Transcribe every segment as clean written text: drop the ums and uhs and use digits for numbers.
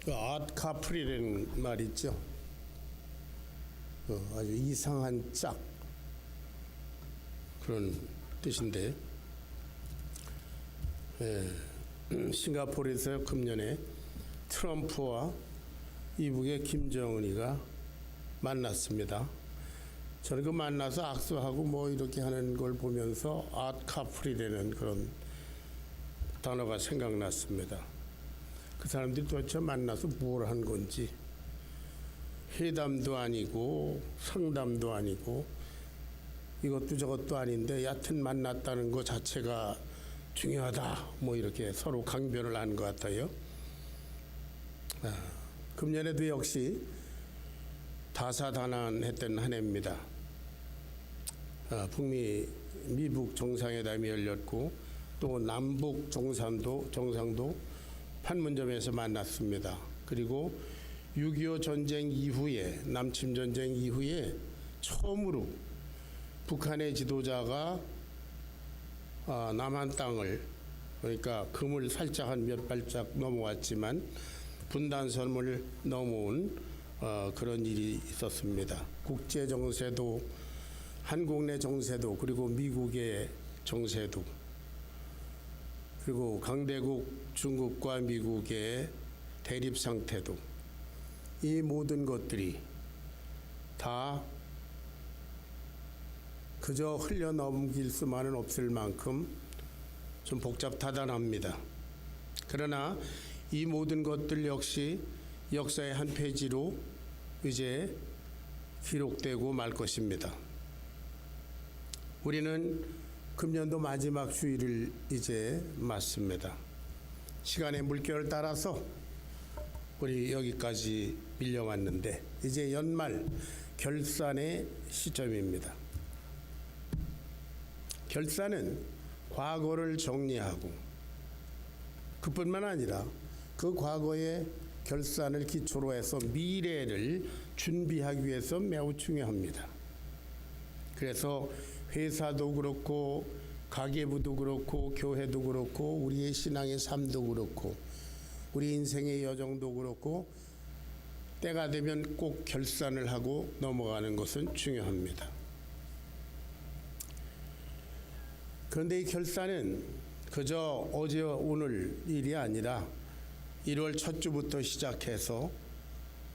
그 앗카프리라는 말 있죠. 아주 이상한 짝 그런 뜻인데, 싱가포르에서 금년에 트럼프와 이북의 김정은이가 만났습니다. 저는 그 만나서 악수하고 뭐 이렇게 하는 걸 보면서 앗카프리라는 그런 단어가 생각났습니다. 그 사람들이 도대체 만나서 뭘 한 건지, 회담도 아니고 상담도 아니고 이것도 저것도 아닌데 여하튼 만났다는 것 자체가 중요하다, 뭐 이렇게 서로 강변을 한 것 같아요. 금년에도 역시 다사다난했던 한 해입니다. 북미 미북 정상회담이 열렸고 또 남북 정상도 판문점에서 만났습니다. 그리고 6.25 전쟁 이후에, 남침 전쟁 이후에 처음으로 북한의 지도자가 남한 땅을, 그러니까 금을 살짝 한 몇 발짝 넘어왔지만 분단선을 넘어온 그런 일이 있었습니다. 국제 정세도, 한국 내 정세도, 그리고 미국의 정세도, 그리고 강대국 중국과 미국의 대립 상태도, 이 모든 것들이 다 그저 흘려넘길 수만은 없을 만큼 좀 복잡다단합니다. 그러나 이 모든 것들 역시 역사의 한 페이지로 이제 기록되고 말 것입니다. 우리는 금년도 마지막 주일을 이제 맞습니다. 시간의 물결을 따라서 우리 여기까지 밀려왔는데 이제 연말 결산의 시점입니다. 결산은 과거를 정리하고 그뿐만 아니라 그 과거의 결산을 기초로 해서 미래를 준비하기 위해서 매우 중요합니다. 그래서 회사도 그렇고 가계부도 그렇고 교회도 그렇고 우리의 신앙의 삶도 그렇고 우리 인생의 여정도 그렇고 때가 되면 꼭 결산을 하고 넘어가는 것은 중요합니다. 그런데 이 결산은 그저 어제 오늘 일이 아니라 1월 첫 주부터 시작해서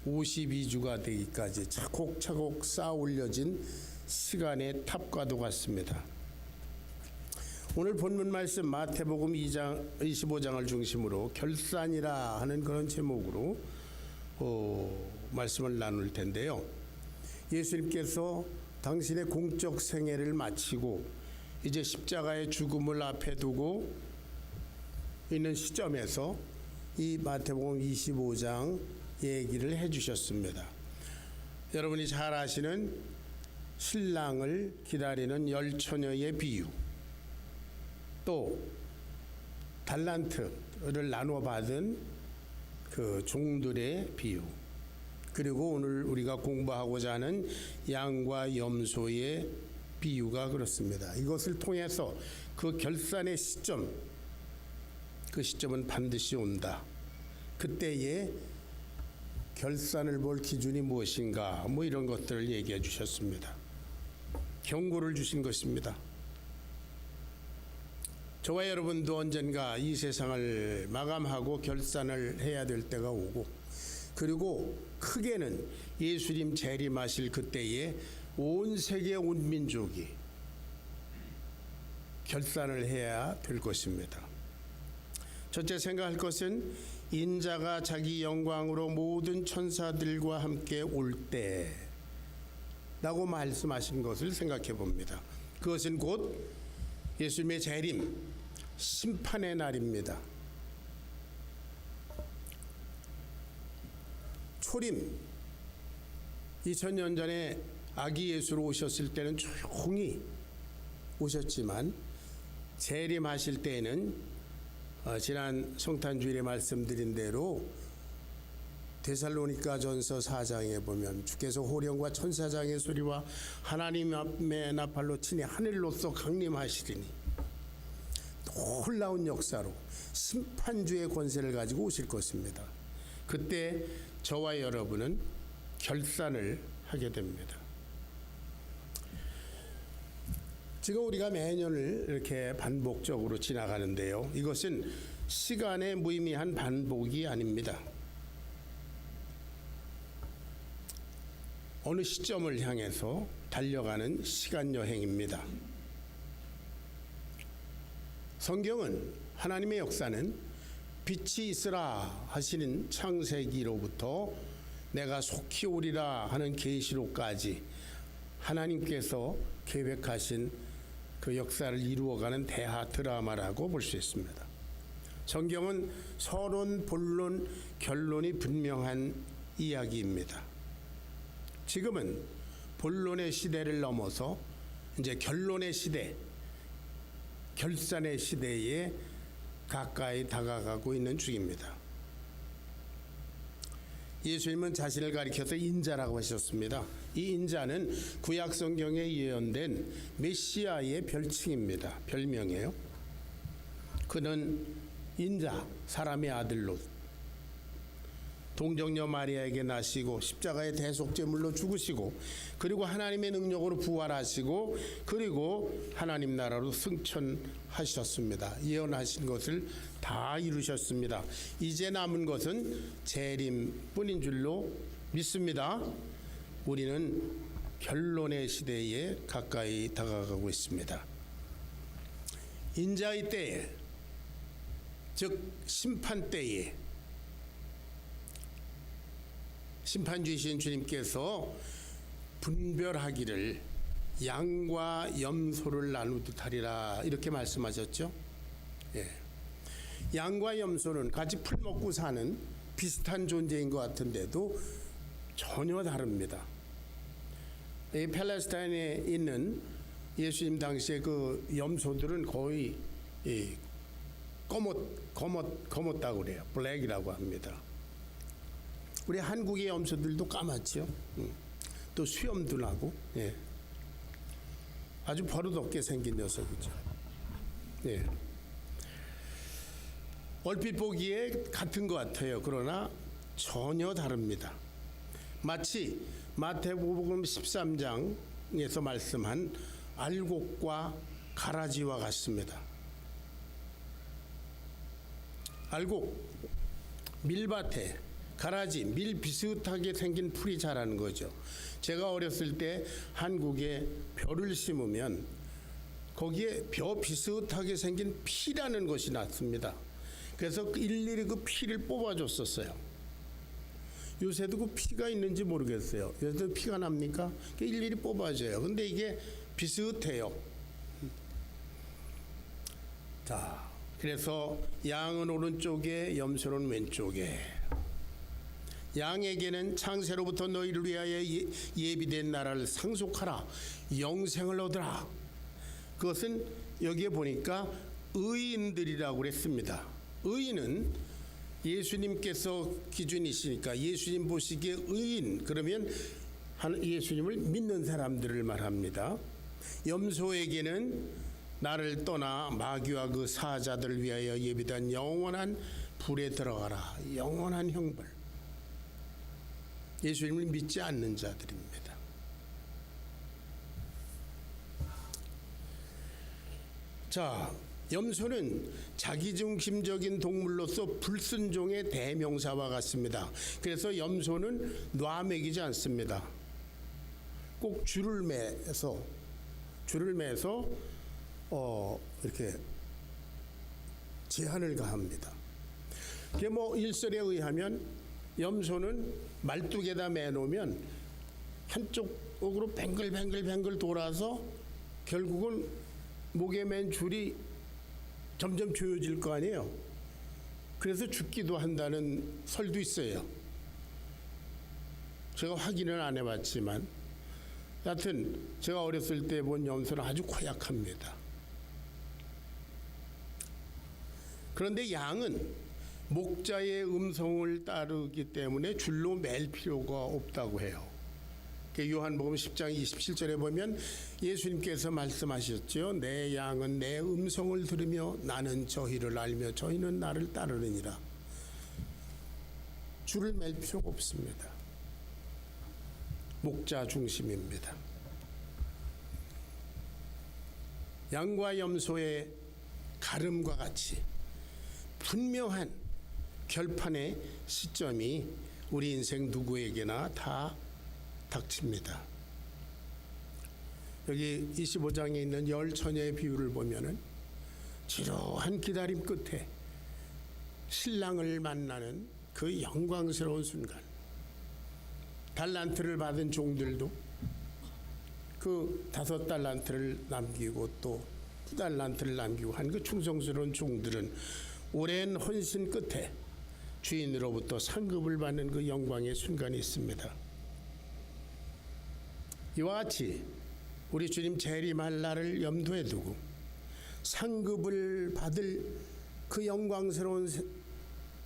52주가 되기까지 차곡차곡 쌓아 올려진 시간의 탑과도 같습니다. 오늘 본문 말씀 마태복음 25장을 중심으로 결산이라 하는 그런 제목으로 말씀을 나눌 텐데요. 예수님께서 당신의 공적 생애를 마치고 이제 십자가의 죽음을 앞에 두고 있는 시점에서 이 마태복음 25장 얘기를 해주셨습니다. 여러분이 잘 아시는 신랑을 기다리는 10처녀의 비유, 또 달란트를 나눠 받은 그 종들의 비유, 그리고 오늘 우리가 공부하고자 하는 양과 염소의 비유가 그렇습니다. 이것을 통해서 그 결산의 시점, 그 시점은 반드시 온다. 그때의 결산을 볼 기준이 무엇인가, 뭐 이런 것들을 얘기해 주셨습니다. 경고를 주신 것입니다. 저와 여러분도 언젠가 이 세상을 마감하고 결산을 해야 될 때가 오고, 그리고 크게는 예수님 재림하실 그때에 온 세계 온 민족이 결산을 해야 될 것입니다. 첫째 생각할 것은 인자가 자기 영광으로 모든 천사들과 함께 올 때라고 말씀하신 것을 생각해 봅니다. 그것은 곧 예수님의 재림, 심판의 날입니다. 초림, 2000년 전에 아기 예수로 오셨을 때는 조용히 오셨지만 재림하실 때에는 지난 성탄주일에 말씀드린 대로 데살로니가전서 4장에 보면 주께서 호령과 천사장의 소리와 하나님 앞에 나팔로 치니 하늘로서 강림하시리니 놀라운 역사로 심판주의 권세를 가지고 오실 것입니다. 그때 저와 여러분은 결산을 하게 됩니다. 지금 우리가 매년을 이렇게 반복적으로 지나가는데요. 이것은 시간의 무의미한 반복이 아닙니다. 어느 시점을 향해서 달려가는 시간 여행입니다. 성경은 하나님의 역사는 빛이 있으라 하시는 창세기로부터 내가 속히 오리라 하는 계시록까지 하나님께서 계획하신 그 역사를 이루어가는 대하 드라마라고 볼 수 있습니다. 성경은 서론, 본론, 결론이 분명한 이야기입니다. 지금은 본론의 시대를 넘어서 이제 결론의 시대, 결산의 시대에 가까이 다가가고 있는 중입니다. 예수님은 자신을 가리켜서 인자라고 하셨습니다. 이 인자는 구약 성경에 예언된 메시아의 별칭입니다. 별명이에요. 그는 인자, 사람의 아들로 동정녀 마리아에게 나시고 십자가의 대속제물로 죽으시고 그리고 하나님의 능력으로 부활하시고 그리고 하나님 나라로 승천하셨습니다. 예언하신 것을 다 이루셨습니다. 이제 남은 것은 재림뿐인 줄로 믿습니다. 우리는 결론의 시대에 가까이 다가가고 있습니다. 인자의 때에, 즉 심판 때에 심판주이신 주님께서 분별하기를 양과 염소를 나누듯 하리라 이렇게 말씀하셨죠. 예. 양과 염소는 같이 풀 먹고 사는 비슷한 존재인 것 같은데도 전혀 다릅니다. 이 팔레스타인에 있는 예수님 당시에 그 염소들은 거의 검었다고 그래요. 블랙이라고 합니다. 우리 한국의 염소들도 까맣죠. 또 수염도 나고, 예. 아주 버릇없게 생긴 녀석이죠. 예. 얼핏 보기에 같은 것 같아요. 그러나 전혀 다릅니다. 마치 마태복음 13장에서 말씀한 알곡과 가라지와 같습니다. 알곡, 밀밭에 가라지, 밀 비슷하게 생긴 풀이 자라는 거죠. 제가 어렸을 때 한국에 벼를 심으면 거기에 벼 비슷하게 생긴 피라는 것이 났습니다. 그래서 일일이 그 피를 뽑아줬었어요. 요새도 그 피가 있는지 모르겠어요. 요새도 피가 납니까? 일일이 뽑아줘요. 근데 이게 비슷해요. 자, 그래서 양은 오른쪽에 염소는 왼쪽에. 양에게는 창세로부터 너희를 위하여 예비된 나라를 상속하라, 영생을 얻으라. 그것은 여기에 보니까 의인들이라고 그랬습니다. 의인은 예수님께서 기준이시니까 예수님 보시기에 의인, 그러면 예수님을 믿는 사람들을 말합니다. 염소에게는 나를 떠나 마귀와 그 사자들을 위하여 예비된 영원한 불에 들어가라, 영원한 형벌. 예수님을 믿지 않는 자들입니다. 자, 염소는 자기중심적인 동물로서 불순종의 대명사와 같습니다. 그래서 염소는 놔먹이지 않습니다. 꼭 줄을 매서 이렇게 제한을 가합니다. 그게 뭐 일설에 의하면 염소는 말뚝에다 매놓으면 한쪽으로 뱅글뱅글 돌아서 결국은 목에 맨 줄이 점점 조여질 거 아니에요. 그래서 죽기도 한다는 설도 있어요. 제가 확인은 안 해봤지만 여하튼 제가 어렸을 때 본 염소는 아주 고약합니다. 그런데 양은 목자의 음성을 따르기 때문에 줄로 맬 필요가 없다고 해요. 요한복음 10장 27절에 보면 예수님께서 말씀하셨죠. 내 양은 내 음성을 들으며 나는 저희를 알며 저희는 나를 따르느니라. 줄을 맬 필요가 없습니다. 목자 중심입니다. 양과 염소의 가름과 같이 분명한 결판의 시점이 우리 인생 누구에게나 다 닥칩니다. 여기 25장에 있는 10처녀의 비유를 보면은 지루한 기다림 끝에 신랑을 만나는 그 영광스러운 순간, 달란트를 받은 종들도 그 5달란트를 남기고 또 2달란트를 남기고 한 그 충성스러운 종들은 오랜 헌신 끝에 주인으로부터 상급을 받는 그 영광의 순간이 있습니다. 이와 같이 우리 주님 재림할 날을 염두에 두고 상급을 받을 그 영광스러운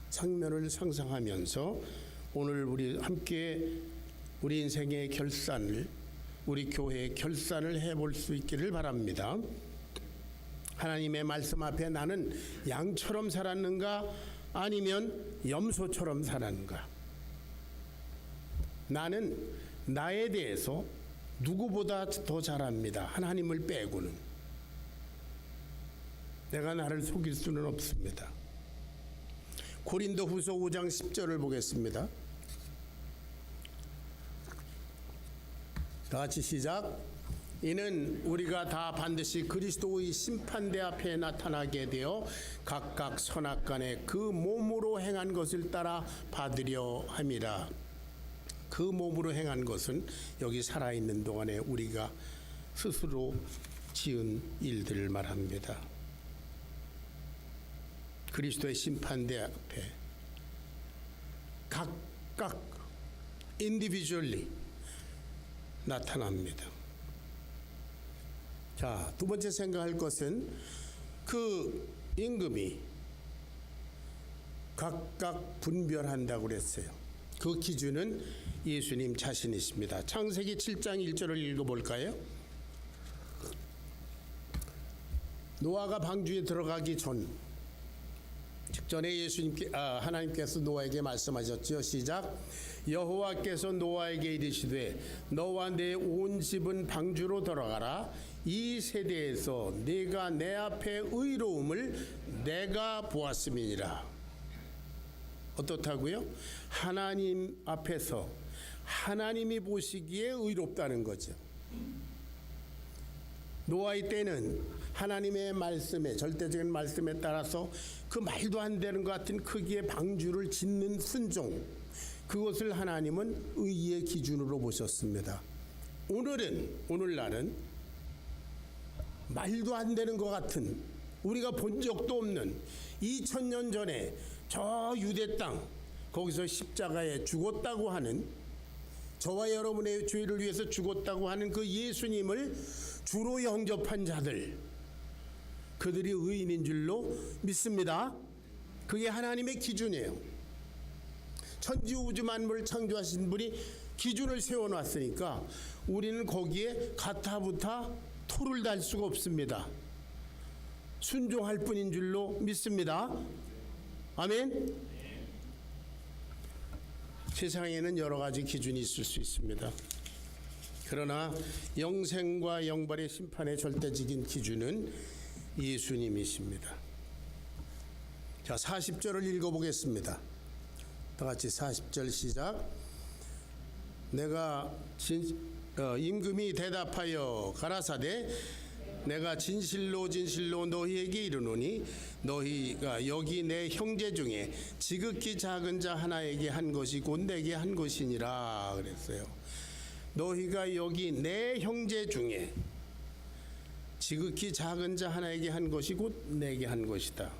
장면을 상상하면서 오늘 우리 함께 우리 인생의 결산을, 우리 교회의 결산을 해볼 수 있기를 바랍니다. 하나님의 말씀 앞에 나는 양처럼 살았는가 아니면 염소처럼 살았는가? 나는 나에 대해서 누구보다 더 잘합니다. 하나님을 빼고는. 내가 나를 속일 수는 없습니다. 고린도후서 5장 10절을 보겠습니다. 다 같이 시작. 이는 우리가 다 반드시 그리스도의 심판대 앞에 나타나게 되어 각각 선악간에 그 몸으로 행한 것을 따라 받으려 함이라. 그 몸으로 행한 것은 여기 살아있는 동안에 우리가 스스로 지은 일들을 말합니다. 그리스도의 심판대 앞에 각각 individually 나타납니다. 자, 두 번째 생각할 것은 그 임금이 각각 분별한다고 그랬어요. 그 기준은 예수님 자신이십니다. 창세기 7장 1절을 읽어볼까요? 노아가 방주에 들어가기 직전에 하나님께서 노아에게 말씀하셨죠. 시작. 여호와께서 노아에게 이르시되 너와 내 온 집은 방주로 들어가라. 이 세대에서 네가 내 앞에 의로움을 내가 보았음이니라. 어떻다고요? 하나님 앞에서 하나님이 보시기에 의롭다는 거죠. 노아의 때는 하나님의 말씀에, 절대적인 말씀에 따라서 그 말도 안 되는 것 같은 크기의 방주를 짓는 순종, 그것을 하나님은 의의 기준으로 보셨습니다. 오늘날은 말도 안 되는 것 같은, 우리가 본 적도 없는 2000년 전에 저 유대 땅, 거기서 십자가에 죽었다고 하는, 저와 여러분의 죄를 위해서 죽었다고 하는 그 예수님을 주로 영접한 자들, 그들이 의인인 줄로 믿습니다. 그게 하나님의 기준이에요. 천지우주 만물을 창조하신 분이 기준을 세워놨으니까 우리는 거기에 가타부타 토를 달 수가 없습니다. 순종할 뿐인 줄로 믿습니다. 아멘. 세상에는 여러 가지 기준이 있을 수 있습니다. 그러나 영생과 영벌의 심판의 절대적인 기준은 예수님이십니다. 자, 40절을 읽어보겠습니다. 다 같이 40절 시작. 임금이 대답하여 가라사대 내가 진실로 너희에게 이르노니 너희가 여기 내 형제 중에 지극히 작은 자 하나에게 한 것이 곧 내게 한 것이니라 그랬어요. 너희가 여기 내 형제 중에 지극히 작은 자 하나에게 한 것이 곧 내게 한 것이다.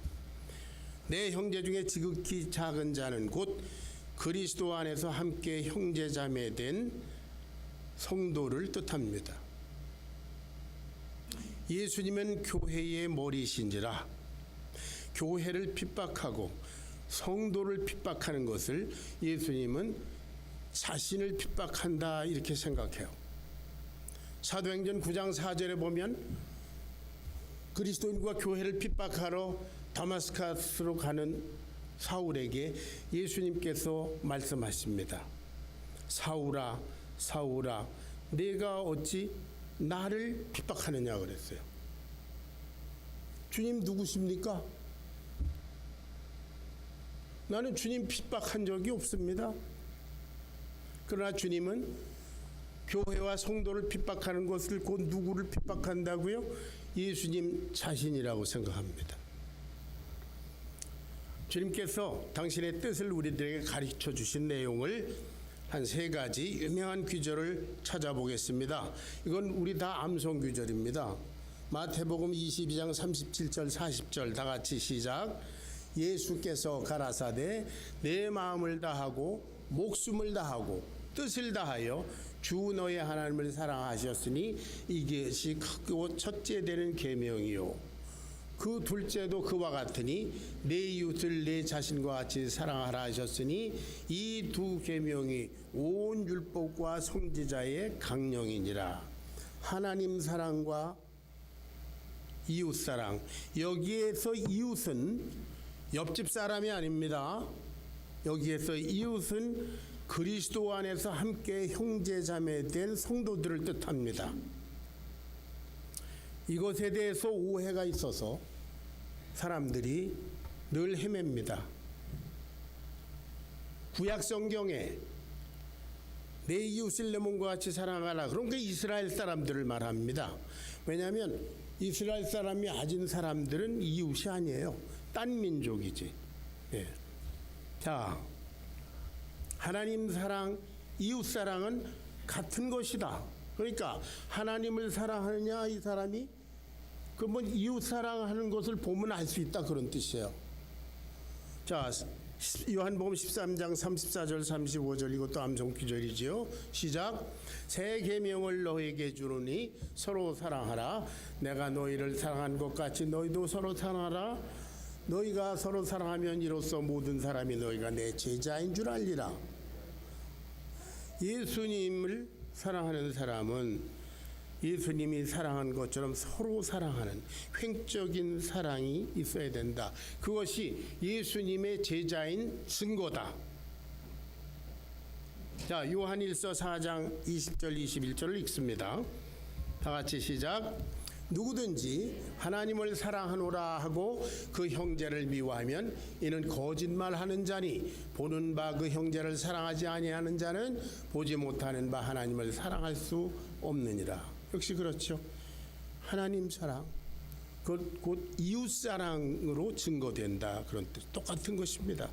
내 형제 중에 지극히 작은 자는 곧 그리스도 안에서 함께 형제자매 된 성도를 뜻합니다. 예수님은 교회의 머리이신지라 교회를 핍박하고 성도를 핍박하는 것을 예수님은 자신을 핍박한다 이렇게 생각해요. 사도행전 9장 4절에 보면 그리스도인과 교회를 핍박하러 다마스커스로 가는 사울에게 예수님께서 말씀하십니다. 사울아, 사울아, 내가 어찌 나를 핍박하느냐 그랬어요. 주님 누구십니까? 나는 주님 핍박한 적이 없습니다. 그러나 주님은 교회와 성도를 핍박하는 것을 곧 누구를 핍박한다고요? 예수님 자신이라고 생각합니다. 주님께서 당신의 뜻을 우리들에게 가르쳐 주신 내용을 한 3가지 유명한 귀절을 찾아보겠습니다. 이건 우리 다 암송 귀절입니다. 마태복음 22장 37절 40절 다 같이 시작. 예수께서 가라사대 내 마음을 다하고 목숨을 다하고 뜻을 다하여 주 너의 하나님을 사랑하셨으니 이것이 크고 첫째 되는 계명이요 그 둘째도 그와 같으니 내 이웃을 내 자신과 같이 사랑하라 하셨으니 이 두 계명이 온 율법과 선지자의 강령이니라. 하나님 사랑과 이웃 사랑. 여기에서 이웃은 옆집 사람이 아닙니다. 여기에서 이웃은 그리스도 안에서 함께 형제자매된 성도들을 뜻합니다. 이것에 대해서 오해가 있어서 사람들이 늘 헤맵니다. 구약 성경에 내 이웃을 내 몸과 같이 사랑하라. 그런 게 이스라엘 사람들을 말합니다. 왜냐하면 이스라엘 사람이 아진 사람들은 이웃이 아니에요. 딴 민족이지. 예. 자, 하나님 사랑, 이웃 사랑은 같은 것이다. 그러니까 하나님을 사랑하느냐 이 사람이 그러면 이웃 사랑하는 것을 보면 알 수 있다 그런 뜻이에요. 자, 요한복음 13장 34절 35절 이것도 암송 귀절이지요. 시작. 새 계명을 너에게 주노니 서로 사랑하라. 내가 너희를 사랑한 것 같이 너희도 서로 사랑하라. 너희가 서로 사랑하면 이로써 모든 사람이 너희가 내 제자인 줄 알리라. 예수님을 사랑하는 사람은 예수님이 사랑한 것처럼 서로 사랑하는 횡적인 사랑이 있어야 된다. 그것이 예수님의 제자인 증거다. 자, 요한일서 4장 20절 21절을 읽습니다. 다 같이 시작. 누구든지 하나님을 사랑하노라 하고 그 형제를 미워하면 이는 거짓말하는 자니 보는 바 그 형제를 사랑하지 아니하는 자는 보지 못하는 바 하나님을 사랑할 수 없느니라. 역시 그렇죠. 하나님 사랑 곧 이웃 사랑으로 증거된다. 그런 뜻 똑같은 것입니다.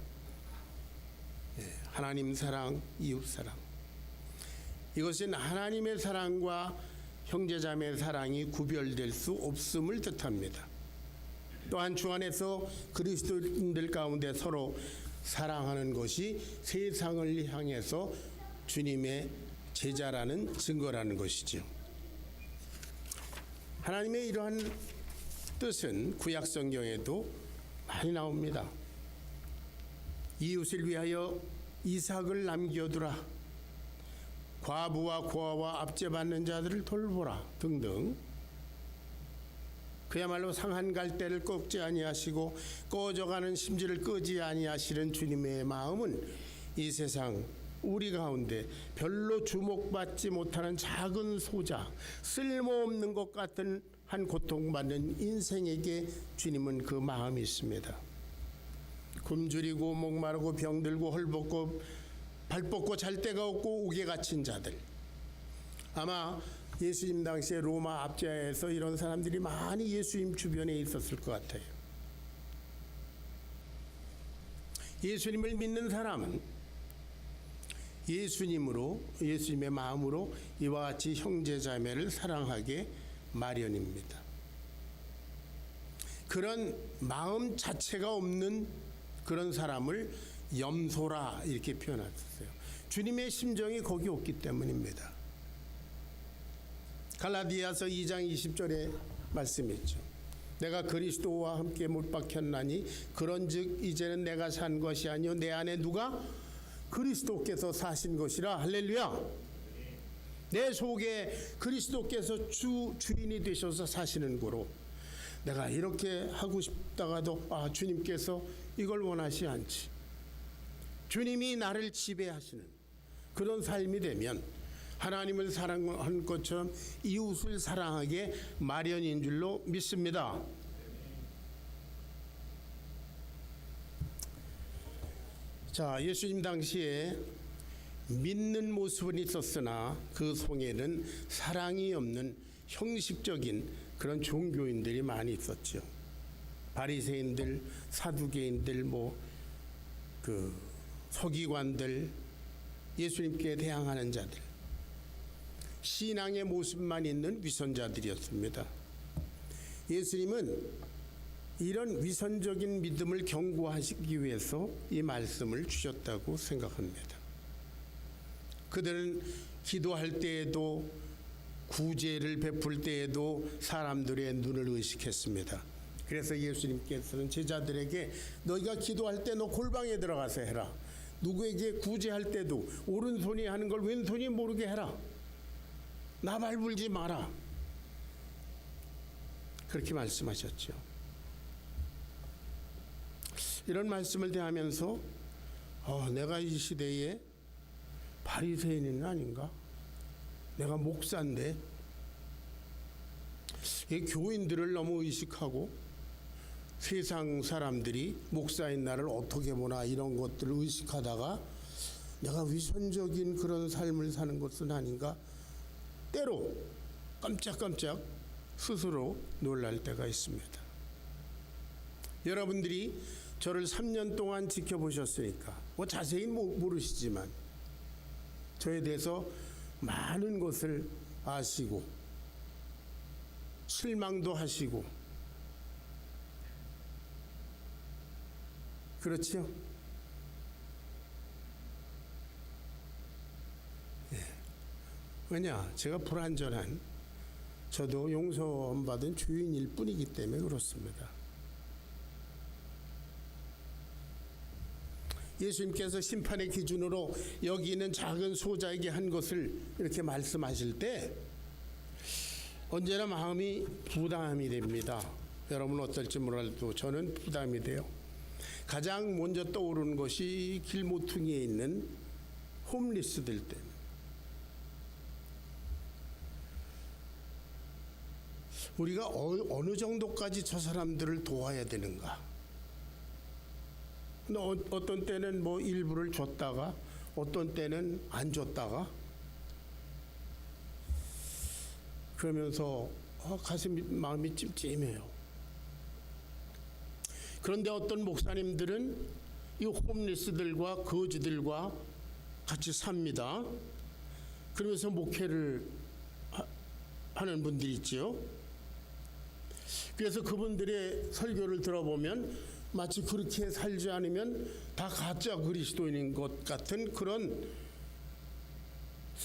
하나님 사랑, 이웃 사랑. 이것은 하나님의 사랑과 형제자매의 사랑이 구별될 수 없음을 뜻합니다. 또한 주 안에서 그리스도인들 가운데 서로 사랑하는 것이 세상을 향해서 주님의 제자라는 증거라는 것이죠. 하나님의 이러한 뜻은 구약 성경에도 많이 나옵니다. 이웃을 위하여 이삭을 남겨두라. 과부와 고아와 압제받는 자들을 돌보라 등등. 그야말로 상한 갈대를 꺾지 아니하시고 꺼져가는 심지를 끄지 아니하시는 주님의 마음은 이 세상 우리 가운데 별로 주목받지 못하는 작은 소자, 쓸모없는 것 같은 한 고통받는 인생에게 주님은 그 마음이 있습니다. 굶주리고 목마르고 병들고 헐벗고 발 뻗고 잘 데가 없고 옥에 갇힌 자들. 아마 예수님 당시에 로마 압제하에서 이런 사람들이 많이 예수님 주변에 있었을 것 같아요. 예수님을 믿는 사람은 예수님의 마음으로 이와 같이 형제자매를 사랑하게 마련입니다. 그런 마음 자체가 없는 그런 사람을 염소라 이렇게 표현했어요. 주님의 심정이 거기 없기 때문입니다. 갈라디아서 2장 20절에 말씀했죠. 내가 그리스도와 함께 못 박혔나니 그런즉 이제는 내가 산 것이 아니요 내 안에 누가 그리스도께서 사신 것이라. 할렐루야. 내 속에 그리스도께서 주인이 되셔서 사시는 거로 내가 이렇게 하고 싶다가도 주님께서 이걸 원하시 않지. 주님이 나를 지배하시는 그런 삶이 되면 하나님을 사랑한 것처럼 이웃을 사랑하게 마련인 줄로 믿습니다. 자, 예수님 당시에 믿는 모습은 있었으나 그 속에는 사랑이 없는 형식적인 그런 종교인들이 많이 있었죠. 바리새인들, 사두개인들, 서기관들, 예수님께 대항하는 자들, 신앙의 모습만 있는 위선자들이었습니다. 예수님은 이런 위선적인 믿음을 경고하시기 위해서 이 말씀을 주셨다고 생각합니다. 그들은 기도할 때에도 구제를 베풀 때에도 사람들의 눈을 의식했습니다. 그래서 예수님께서는 제자들에게 너희가 기도할 때 너 골방에 들어가서 해라. 누구에게 구제할 때도 오른손이 하는 걸 왼손이 모르게 해라. 나발 불지 마라. 그렇게 말씀하셨죠. 이런 말씀을 대하면서 내가 이 시대에 바리새인은 아닌가? 내가 목사인데 이 교인들을 너무 의식하고 세상 사람들이 목사인 나를 어떻게 보나 이런 것들을 의식하다가 내가 위선적인 그런 삶을 사는 것은 아닌가? 때로 깜짝깜짝 스스로 놀랄 때가 있습니다. 여러분들이 저를 3년 동안 지켜보셨으니까 자세히 모르시지만 저에 대해서 많은 것을 아시고 실망도 하시고 그렇죠? 왜냐? 제가 불완전한 저도 용서받은 주인일 뿐이기 때문에 그렇습니다. 예수님께서 심판의 기준으로 여기 있는 작은 소자에게 한 것을 이렇게 말씀하실 때 언제나 마음이 부담이 됩니다. 여러분 어떨지 몰라도 저는 부담이 돼요. 가장 먼저 떠오르는 것이 길모퉁이에 있는 홈리스들 때문에 우리가 어느 정도까지 저 사람들을 도와야 되는가? 근데 어떤 때는 일부를 줬다가 어떤 때는 안 줬다가 그러면서 마음이 찜찜해요. 그런데 어떤 목사님들은 이 홈리스들과 거지들과 같이 삽니다. 그러면서 목회를 하는 분들이 있죠. 그래서 그분들의 설교를 들어보면 마치 그렇게 살지 않으면 다 가짜 그리스도인인 것 같은 그런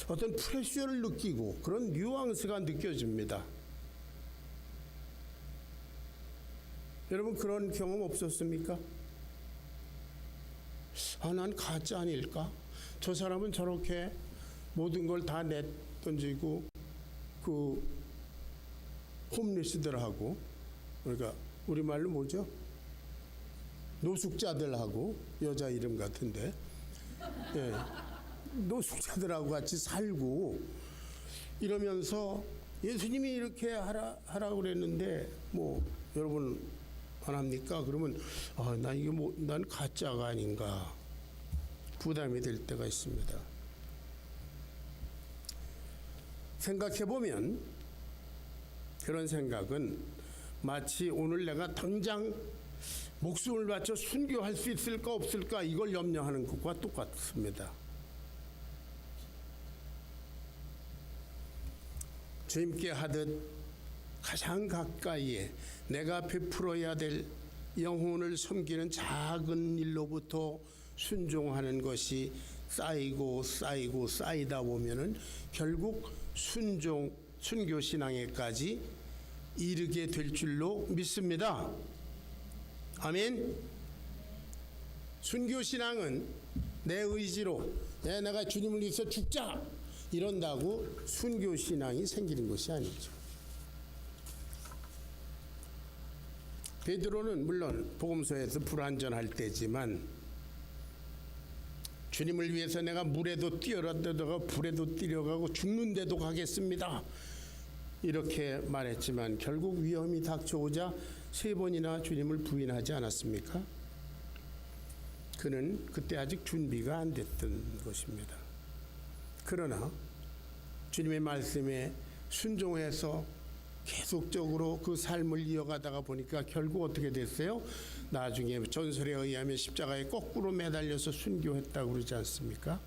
어떤 프레셔를 느끼고 그런 뉘앙스가 느껴집니다. 여러분 그런 경험 없었습니까? 난 가짜 아닐까? 저 사람은 저렇게 모든 걸 다 내던지고 그 홈리스들하고 그러니까 우리말로 뭐죠? 노숙자들하고 여자 이름 같은데 노숙자들하고 같이 살고 이러면서 예수님이 이렇게 하라고 그랬는데 여러분 안 합니까? 그러면 난 가짜가 아닌가 부담이 될 때가 있습니다. 생각해보면 그런 생각은 마치 오늘 내가 당장 목숨을 바쳐 순교할 수 있을까 없을까 이걸 염려하는 것과 똑같습니다. 주님께 하듯 가장 가까이에 내가 베풀어야 될 영혼을 섬기는 작은 일로부터 순종하는 것이 쌓이고 쌓이다 보면은 결국 순교 신앙에까지 이르게 될 줄로 믿습니다. 아멘. 순교 신앙은 내 의지로 내가 주님을 위해서 죽자 이런다고 순교 신앙이 생기는 것이 아니죠. 베드로는 물론 복음서에서 불완전할 때지만 주님을 위해서 내가 물에도 뛰어들어가 불에도 뛰어가고 죽는데도 가겠습니다. 이렇게 말했지만 결국 위험이 닥쳐오자 3번이나 주님을 부인하지 않았습니까? 그는 그때 아직 준비가 안 됐던 것입니다. 그러나 주님의 말씀에 순종해서 계속적으로 그 삶을 이어가다가 보니까 결국 어떻게 됐어요? 나중에 전설에 의하면 십자가에 거꾸로 매달려서 순교했다고 그러지 않습니까?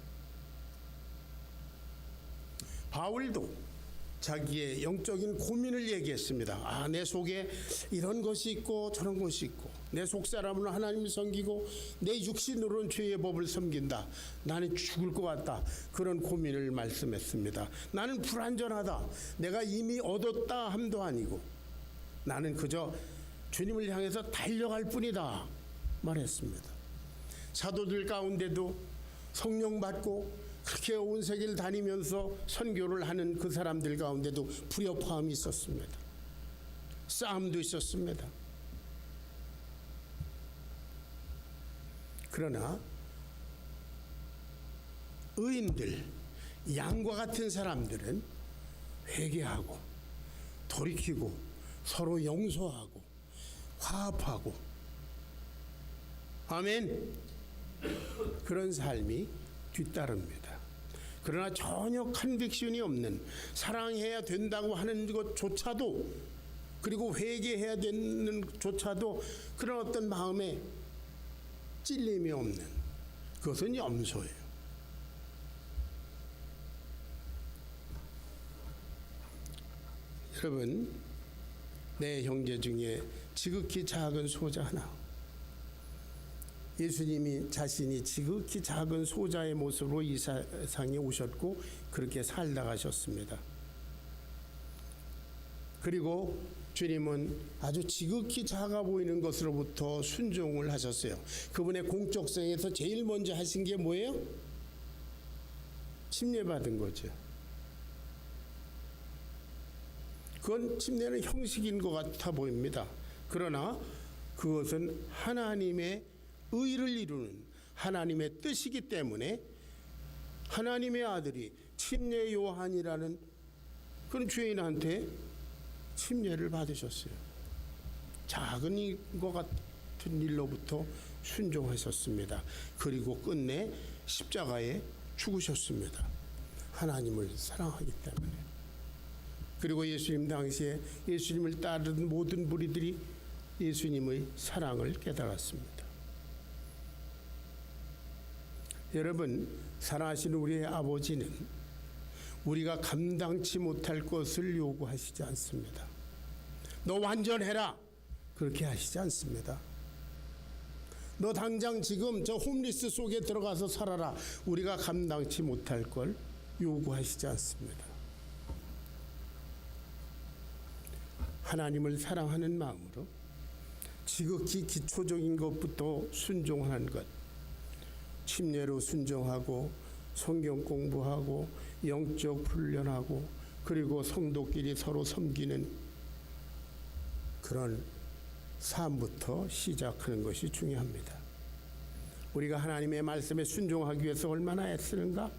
바울도 자기의 영적인 고민을 얘기했습니다. 내 속에 이런 것이 있고 저런 것이 있고 내 속사람은 하나님을 섬기고 내 육신으로는 죄의 법을 섬긴다. 나는 죽을 것 같다. 그런 고민을 말씀했습니다. 나는 불완전하다. 내가 이미 얻었다 함도 아니고 나는 그저 주님을 향해서 달려갈 뿐이다 말했습니다. 사도들 가운데도 성령 받고 그렇게 온 세계를 다니면서 선교를 하는 그 사람들 가운데도 불협화음이 있었습니다. 싸움도 있었습니다. 그러나 의인들, 양과 같은 사람들은 회개하고 돌이키고 서로 용서하고 화합하고 아멘, 그런 삶이 뒤따릅니다. 그러나 전혀 컨빅션이 없는 사랑해야 된다고 하는 것조차도 그리고 회개해야 되는 것조차도 그런 어떤 마음에 찔림이 없는 그것은 염소예요. 여러분, 내 형제 중에 지극히 작은 소자 하나, 예수님이 자신이 지극히 작은 소자의 모습으로 이 세상에 오셨고 그렇게 살다 가셨습니다. 그리고 주님은 아주 지극히 작아 보이는 것으로부터 순종을 하셨어요. 그분의 공적성에서 제일 먼저 하신 게 뭐예요? 침례받은 거죠. 그건 침례는 형식인 것 같아 보입니다. 그러나 그것은 하나님의 의를 이루는 하나님의 뜻이기 때문에 하나님의 아들이 침례 요한이라는 그런 죄인한테 침례를 받으셨어요. 작은 것 같은 일로부터 순종하셨습니다. 그리고 끝내 십자가에 죽으셨습니다. 하나님을 사랑하기 때문에. 그리고 예수님 당시에 예수님을 따르는 모든 무리들이 예수님의 사랑을 깨달았습니다. 여러분, 사랑하시는 우리의 아버지는 우리가 감당치 못할 것을 요구하시지 않습니다. 너 완전해라 그렇게 하시지 않습니다. 너 당장 지금 저 홈리스 속에 들어가서 살아라 우리가 감당치 못할 걸 요구하시지 않습니다. 하나님을 사랑하는 마음으로 지극히 기초적인 것부터 순종하는 것, 침례로 순종하고 성경 공부하고 영적 훈련하고 그리고 성도끼리 서로 섬기는 그런 삶부터 시작하는 것이 중요합니다. 우리가 하나님의 말씀에 순종하기 위해서 얼마나 애쓰는가?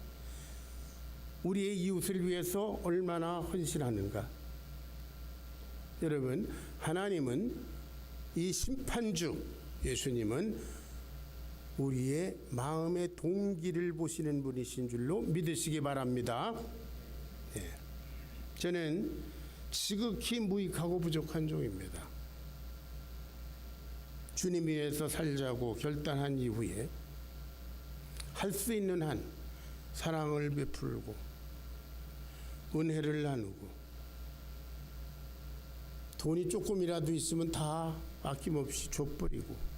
우리의 이웃을 위해서 얼마나 헌신하는가? 여러분, 하나님은 이 심판주 예수님은 우리의 마음의 동기를 보시는 분이신 줄로 믿으시기 바랍니다. 예. 저는 지극히 무익하고 부족한 종입니다. 주님 위해서 살자고 결단한 이후에 할 수 있는 한 사랑을 베풀고 은혜를 나누고 돈이 조금이라도 있으면 다 아낌없이 줘버리고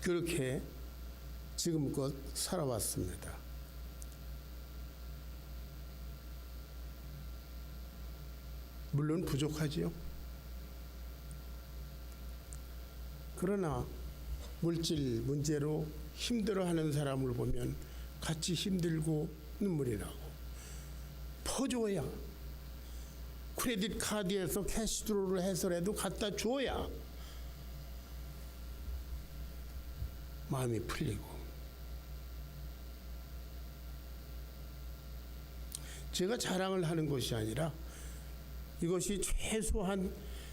그렇게 지금껏 살아왔습니다. 물론 부족하지요. 그러나 물질 문제로 힘들어하는 사람을 보면 같이 힘들고 눈물이 나고 퍼줘야 크레딧 카드에서 캐시드로를 해서라도 갖다 줘야 마음이 풀리고, 제가 자랑을 하는 것이 아니라 이것이 최소한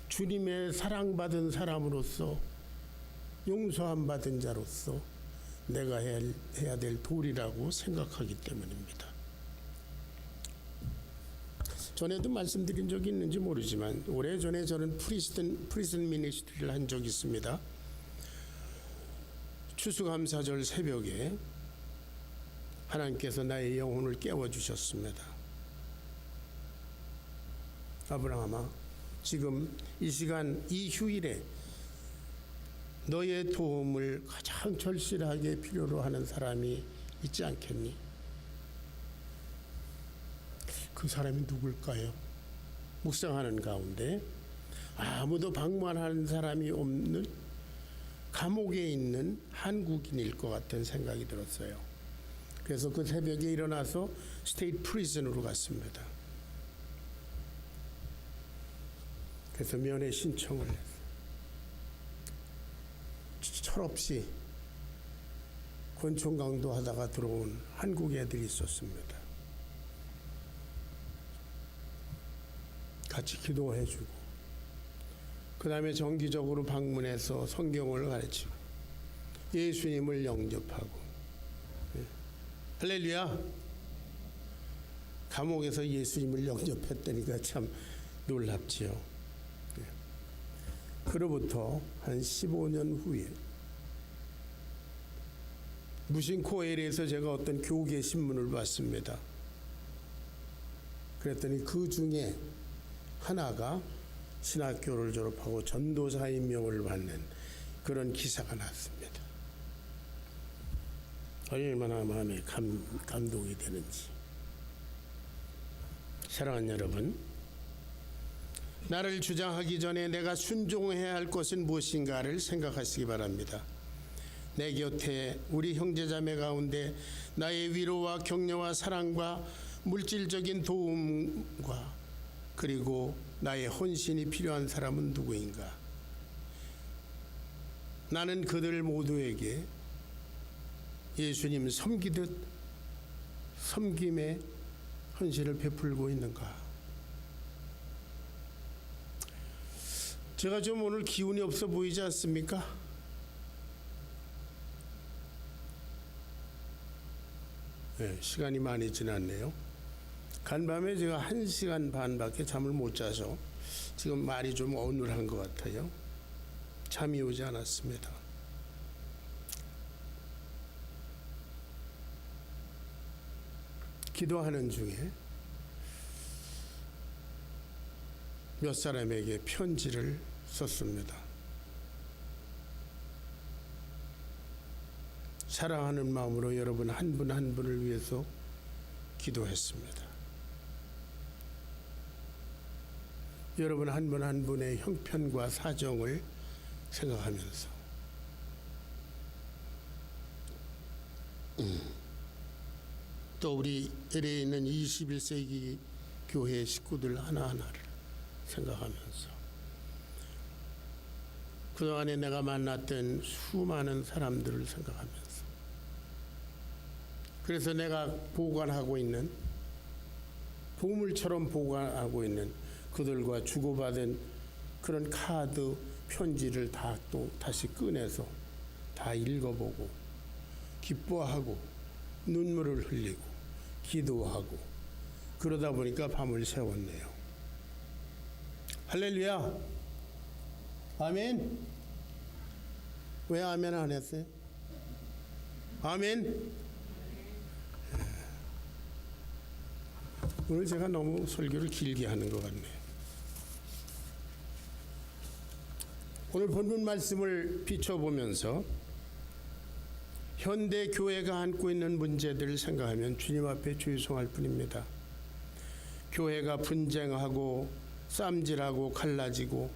주님의 사랑받은 사람으로서, 용서함 받은 자로서 내가 해야 될 도리라고 생각하기 때문입니다. 전에도 말씀드린 적이 있는지 모르지만 오래전에 저는 프리즌 미니스트리를 한 적이 있습니다. 추수감사절 새벽에 하나님께서 나의 영혼을 깨워주셨습니다. 아브라함아, 지금 이 시간, 이 휴일에 너의 도움을 가장 절실하게 필요로 하는 사람이 있지 않겠니? 그 사람이 누굴까요? 묵상하는 가운데 아무도 방문하는 사람이 없는 감옥에 있는 한국인일 것 같은 생각이 들었어요. 그래서 그 새벽에 일어나서 스테이트 프리즌으로 갔습니다. 그래서 면회 신청을 했어요. 철없이 권총 강도하다가 들어온 한국 애들이 있었습니다. 같이 기도해주고, 그 다음에 정기적으로 방문해서 성경을 가르치고 예수님을 영접하고, 할렐루야. 감옥에서 예수님을 영접했다니까 참 놀랍지요. 그로부터 한 15년 후에 무신코엘에서 제가 어떤 교계 신문을 봤습니다. 그랬더니 그 중에 하나가 신학교를 졸업하고 전도사 임명을 받는 그런 기사가 났습니다. 얼마나 마음에 감동이 되는지. 사랑하는 여러분, 나를 주장하기 전에 내가 순종해야 할 것은 무엇인가를 생각하시기 바랍니다. 내 곁에 우리 형제자매 가운데 나의 위로와 격려와 사랑과 물질적인 도움과 그리고 나의 헌신이 필요한 사람은 누구인가? 나는 그들 모두에게 예수님 섬기듯 섬김의 헌신을 베풀고 있는가? 제가 좀 오늘 기운이 없어 보이지 않습니까? 네, 시간이 많이 지났네요. 간밤에 제가 1시간 반밖에 잠을 못 자서 지금 말이 좀 어눌한 것 같아요. 잠이 오지 않았습니다. 기도하는 중에 몇 사람에게 편지를 썼습니다. 사랑하는 마음으로 여러분 한 분 한 분을 위해서 기도했습니다. 여러분 한 분 한 분의 형편과 사정을 생각하면서 또 우리 LA에 있는 21세기 교회 식구들 하나하나를 생각하면서 그동안에 내가 만났던 수많은 사람들을 생각하면서, 그래서 내가 보관하고 있는, 보물처럼 보관하고 있는 그들과 주고받은 그런 카드, 편지를 다 또 다시 꺼내서 다 읽어보고 기뻐하고 눈물을 흘리고 기도하고 그러다 보니까 밤을 새웠네요. 할렐루야. 아멘. 왜 아멘 안 했어요? 아멘. 오늘 제가 너무 설교를 길게 하는 것 같네요. 오늘 본문 말씀을 비춰보면서 현대 교회가 안고 있는 문제들을 생각하면 주님 앞에 죄송할 뿐입니다. 교회가 분쟁하고 쌈질하고 갈라지고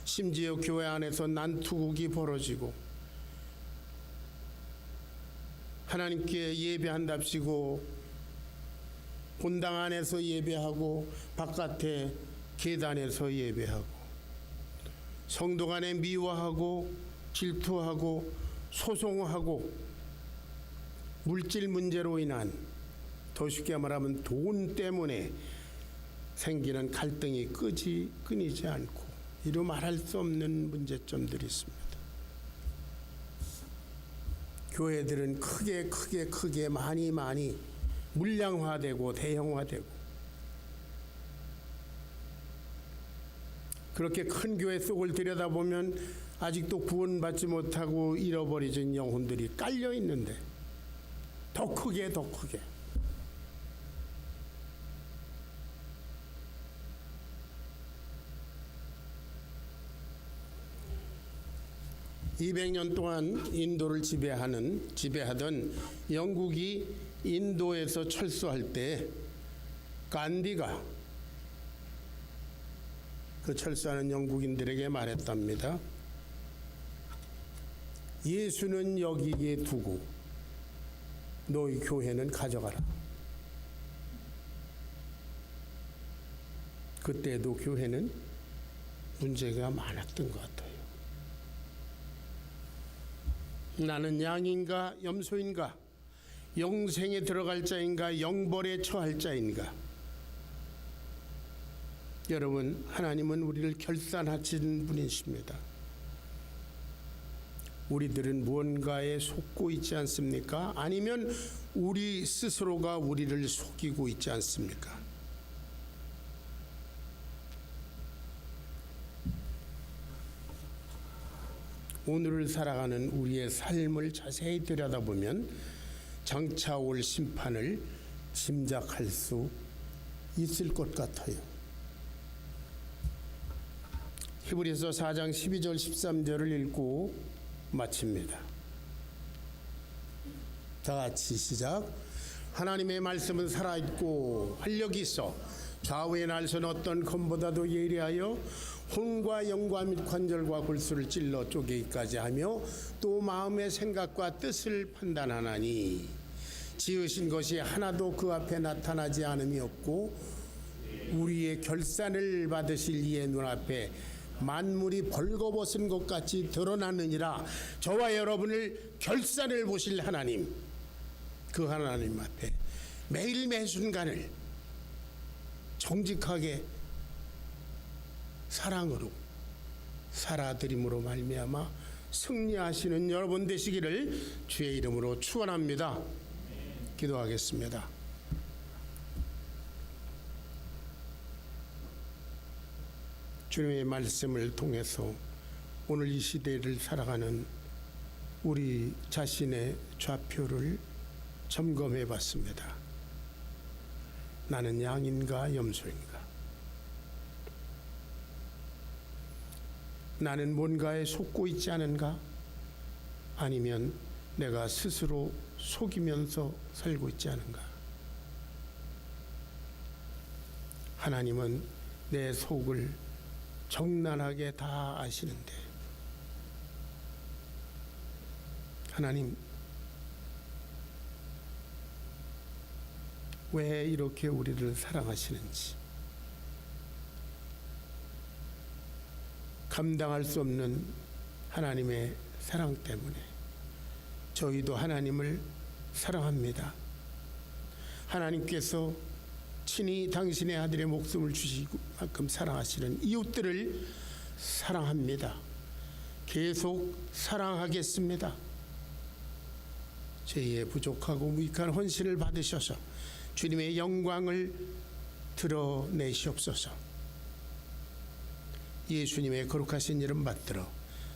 심지어 교회 안에서 난투극이 벌어지고 하나님께 예배한답시고 본당 안에서 예배하고 바깥에 계단에서 예배하고 성도 간에 미워하고 질투하고 소송하고 물질 문제로 인한, 더 쉽게 말하면 돈 때문에 생기는 갈등이 끊이지 않고 이루 말할 수 없는 문제점들이 있습니다. 교회들은 크게 많이 물량화되고 대형화되고, 그렇게 큰 교회 속을 들여다보면 아직도 구원받지 못하고 잃어버려진 영혼들이 깔려 있는데 더 크게 200년 동안 인도를 지배하던 영국이 인도에서 철수할 때 간디가 그 철수하는 영국인들에게 말했답니다. 예수는 여기에 두고 너희 교회는 가져가라. 그때도 교회는 문제가 많았던 것 같아요. 나는 양인가 염소인가, 영생에 들어갈 자인가 영벌에 처할 자인가. 여러분, 하나님은 우리를 결산하신 분이십니다. 우리들은 무언가에 속고 있지 않습니까? 아니면 우리 스스로가 우리를 속이고 있지 않습니까? 오늘을 살아가는 우리의 삶을 자세히 들여다보면 장차 올 심판을 짐작할 수 있을 것 같아요. 히브리서 4장 12절 13절을 읽고 마칩니다. 다 같이 시작. 하나님의 말씀은 살아있고 활력이 있어 좌우의 날선 어떤 검보다도 예리하여 혼과 영과 및 관절과 골수를 찔러 쪼개기까지 하며 또 마음의 생각과 뜻을 판단하나니 지으신 것이 하나도 그 앞에 나타나지 않음이 없고 우리의 결산을 받으실 이의 눈앞에 만물이 벌거벗은 것 같이 드러나느니라. 저와 여러분을 결산을 보실 하나님, 그 하나님 앞에 매일 매순간을 정직하게 사랑으로 살아드림으로 말미암아 승리하시는 여러분 되시기를 주의 이름으로 축원합니다. 기도하겠습니다. 주님의 말씀을 통해서 오늘 이 시대를 살아가는 우리 자신의 좌표를 점검해 봤습니다. 나는 양인가 염소인가? 나는 뭔가에 속고 있지 않은가? 아니면 내가 스스로 속이면서 살고 있지 않은가? 하나님은 내 속을 적나라하게 다 아시는데, 하나님 왜 이렇게 우리를 사랑하시는지 감당할 수 없는 하나님의 사랑 때문에 저희도 하나님을 사랑합니다. 하나님께서 친히 당신의 아들의 목숨을 주시고 만큼 사랑하시는 이웃들을 사랑합니다. 계속 사랑하겠습니다. 죄의 부족하고 무익한 헌신을 받으셔서 주님의 영광을 드러내시옵소서. 예수님의 거룩하신 이름 받들어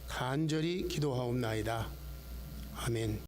간절히 기도하옵나이다. 아멘.